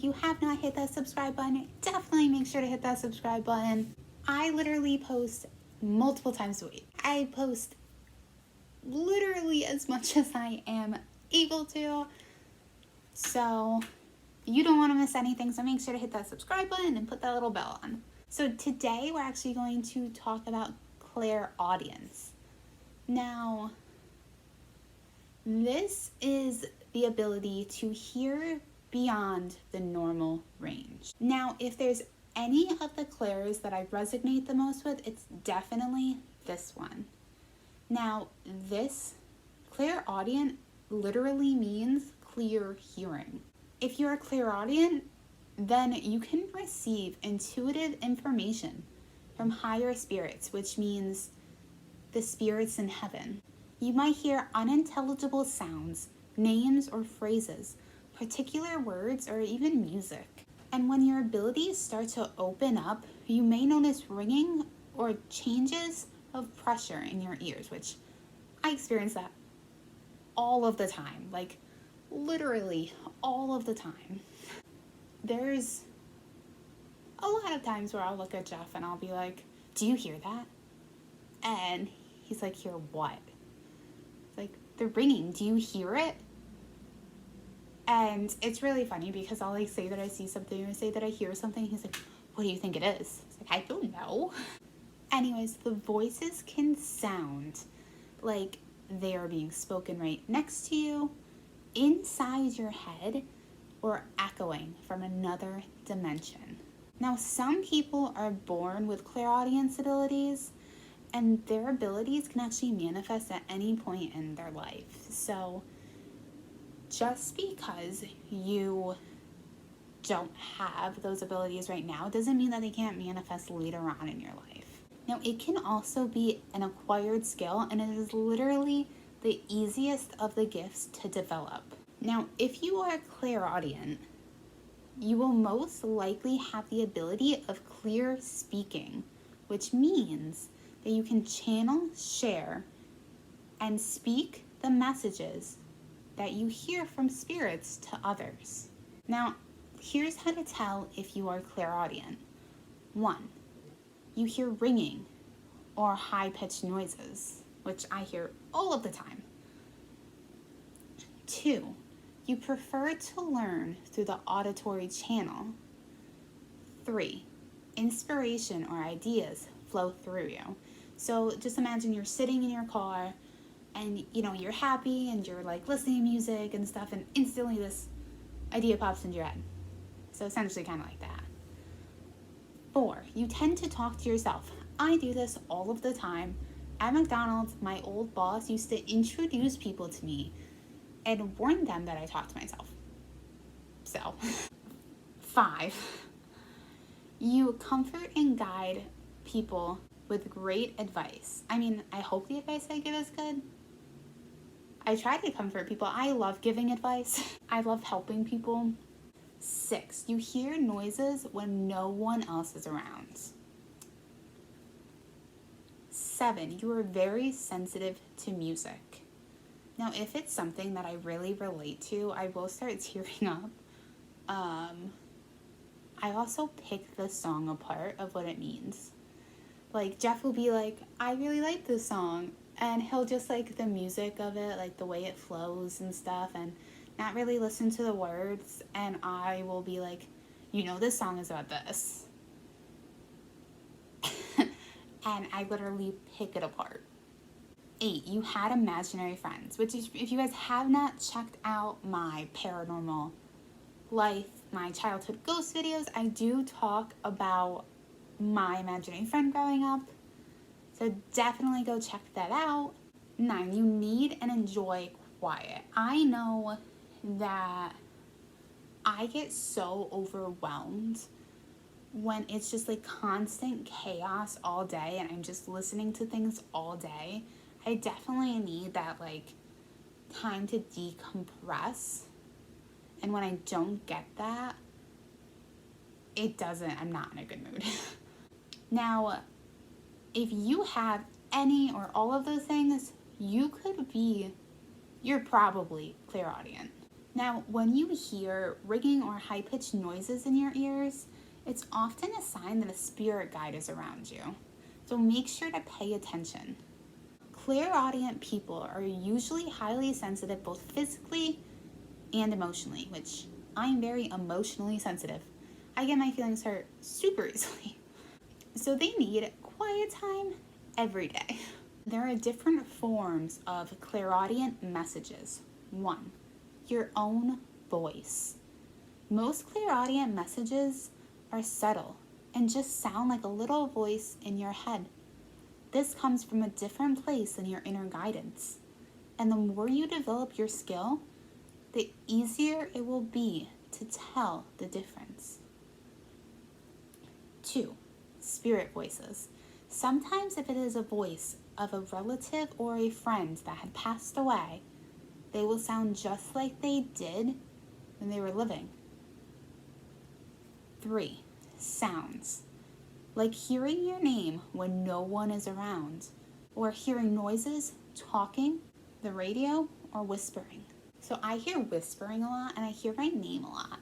you have not hit that subscribe button, definitely make sure to hit that subscribe button. I literally post multiple times a week. I post literally as much as I am able to. So you don't want to miss anything, so make sure to hit that subscribe button and put that little bell on. So today we're actually going to talk about clairaudience. Now, this is the ability to hear beyond the normal range. Now, if there's any of the clairs that I resonate the most with, it's definitely this one. Now, this clairaudient literally means clear hearing. If you're a clairaudient, then you can receive intuitive information from higher spirits, which means the spirits in heaven. You might hear unintelligible sounds, names or phrases, particular words, or even music. And when your abilities start to open up, you may notice ringing or changes of pressure in your ears, which I experience that all of the time, like literally all of the time. There's a lot of times where I'll look at Jeff and I'll be like, do you hear that? And he's like, hear what? Like, the ringing, do you hear it? And it's really funny because I'll like say that I see something or say that I hear something. He's like, what do you think it is? It's like, I don't know. Anyways, the voices can sound like they are being spoken right next to you, inside your head, or echoing from another dimension. Now, some people are born with clairaudience abilities, and their abilities can actually manifest at any point in their life. So just because you don't have those abilities right now doesn't mean that they can't manifest later on in your life. Now, it can also be an acquired skill, and it is literally the easiest of the gifts to develop. Now, if you are clairaudient, you will most likely have the ability of clear speaking, which means that you can channel, share, and speak the messages that you hear from spirits to others. Now, here's how to tell if you are clairaudient. 1, you hear ringing or high-pitched noises, which I hear all of the time. 2, you prefer to learn through the auditory channel. 3, inspiration or ideas flow through you. So just imagine you're sitting in your car and you're happy and you're like listening to music and stuff, and instantly this idea pops into your head. So essentially kind of like that. 4, you tend to talk to yourself. I do this all of the time. At McDonald's, my old boss used to introduce people to me and warn them that I talk to myself. So, 5, you comfort and guide people with great advice. I mean, I hope the advice I give is good. I try to comfort people. I love giving advice. I love helping people. 6, you hear noises when no one else is around. 7, you are very sensitive to music. Now, if it's something that I really relate to, I will start tearing up. I also pick the song apart of what it means. Like, Jeff will be like, I really like this song. And he'll just like the music of it, like the way it flows and stuff, and not really listen to the words. And I will be like, this song is about this. And I literally pick it apart. 8, you had imaginary friends, which is, if you guys have not checked out my paranormal life, my childhood ghost videos, I do talk about my imaginary friend growing up. So definitely go check that out. 9, you need and enjoy quiet. I know that I get so overwhelmed when it's just like constant chaos all day and I'm just listening to things all day. I definitely need that like time to decompress. And when I don't get that, I'm not in a good mood. Now, if you have any or all of those things, you're probably clairaudient. Now, when you hear ringing or high-pitched noises in your ears, it's often a sign that a spirit guide is around you. So make sure to pay attention. Clairaudient people are usually highly sensitive both physically and emotionally, which I'm very emotionally sensitive. I get my feelings hurt super easily. So they need quiet time every day. There are different forms of clairaudient messages. 1. Your own voice. Most clairaudient messages are subtle and just sound like a little voice in your head. This comes from a different place than your inner guidance. And the more you develop your skill, the easier it will be to tell the difference. 2. Spirit voices. Sometimes if it is a voice of a relative or a friend that had passed away, they will sound just like they did when they were living. 3. Sounds. Like hearing your name when no one is around, or hearing noises, talking, the radio, or whispering. So I hear whispering a lot, and I hear my name a lot.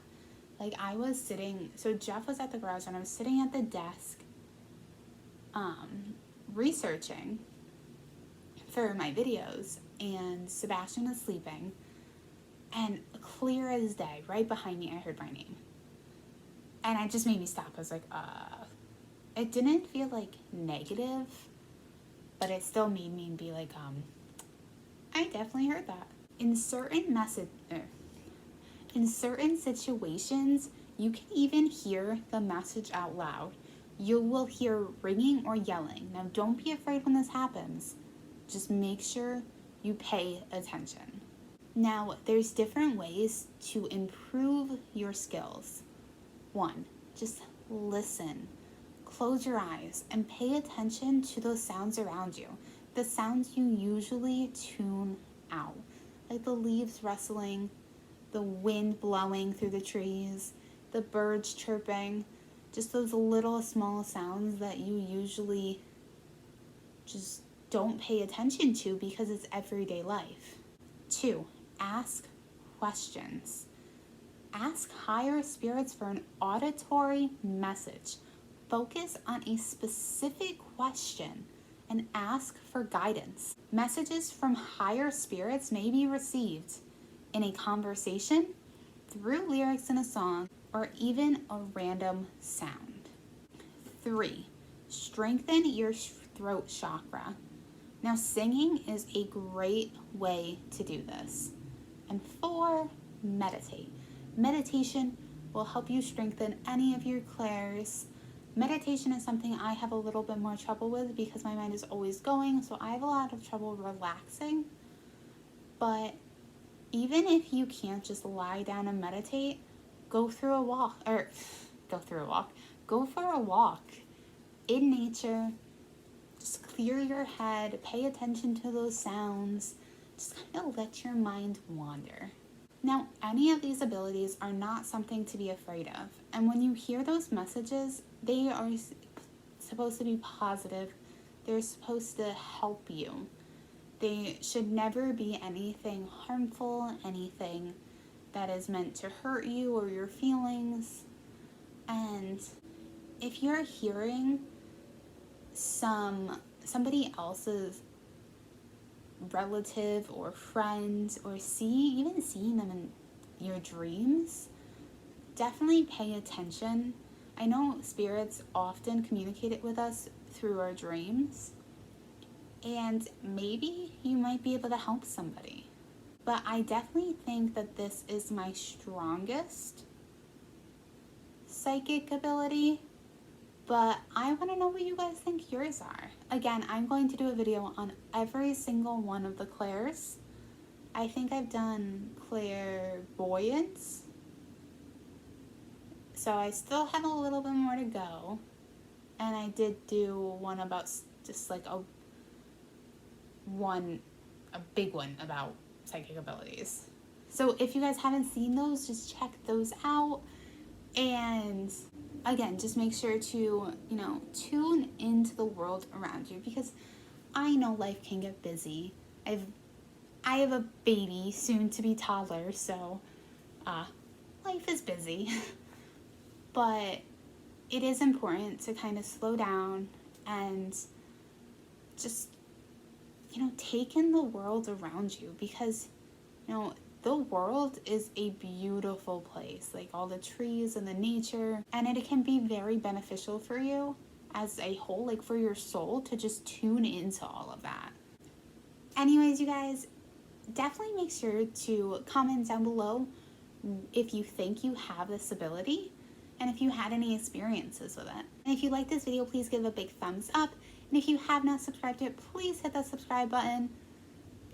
Like I was sitting, so Jeff was at the garage, and I was sitting at the desk researching for my videos, and Sebastian was sleeping, and clear as day, right behind me, I heard my name. And it just made me stop. I was like, It didn't feel like negative, but it still made me be like, I definitely heard that. In certain situations, you can even hear the message out loud. You will hear ringing or yelling. Now, don't be afraid when this happens. Just make sure you pay attention. Now, there's different ways to improve your skills. 1, just listen. Close your eyes and pay attention to those sounds around you. The sounds you usually tune out. Like the leaves rustling, the wind blowing through the trees, the birds chirping. Just those little small sounds that you usually just don't pay attention to because it's everyday life. 2, ask questions. Ask higher spirits for an auditory message. Focus on a specific question and ask for guidance. Messages from higher spirits may be received in a conversation, through lyrics in a song, or even a random sound. 3, strengthen your throat chakra. Now, singing is a great way to do this. And 4, meditate. Meditation will help you strengthen any of your clairs. Meditation is something I have a little bit more trouble with because my mind is always going, so I have a lot of trouble relaxing. But even if you can't just lie down and meditate, go for a walk in nature. Just clear your head, pay attention to those sounds, just kind of let your mind wander. Now, any of these abilities are not something to be afraid of. And when you hear those messages, they are supposed to be positive. They're supposed to help you. They should never be anything harmful, anything that is meant to hurt you or your feelings. And if you're hearing somebody else's relative or friend, or even seeing them in your dreams, definitely pay attention. I know spirits often communicate it with us through our dreams, and maybe you might be able to help somebody. But I definitely think that this is my strongest psychic ability, but I want to know what you guys think yours are. Again, I'm going to do a video on every single one of the clairs. I think I've done clairaudience, so I still have a little bit more to go. And I did do one about just like a big one about psychic abilities. So if you guys haven't seen those, just check those out. And again, just make sure to, tune into the world around you, because I know life can get busy. I have a baby, soon to be toddler, so Life is busy, but it is important to kind of slow down and just, take in the world around you, because, the world is a beautiful place, like all the trees and the nature, and it can be very beneficial for you as a whole, like for your soul, to just tune into all of that. Anyways, you guys, definitely make sure to comment down below if you think you have this ability and if you had any experiences with it. And if you like this video, please give a big thumbs up. And if you have not subscribed yet, please hit that subscribe button.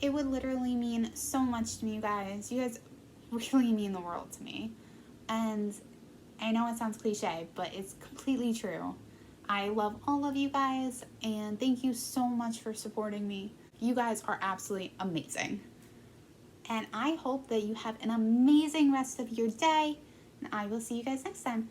It would literally mean so much to me, you guys. You guys really mean the world to me. And I know it sounds cliche, but it's completely true. I love all of you guys, and thank you so much for supporting me. You guys are absolutely amazing. And I hope that you have an amazing rest of your day, and I will see you guys next time.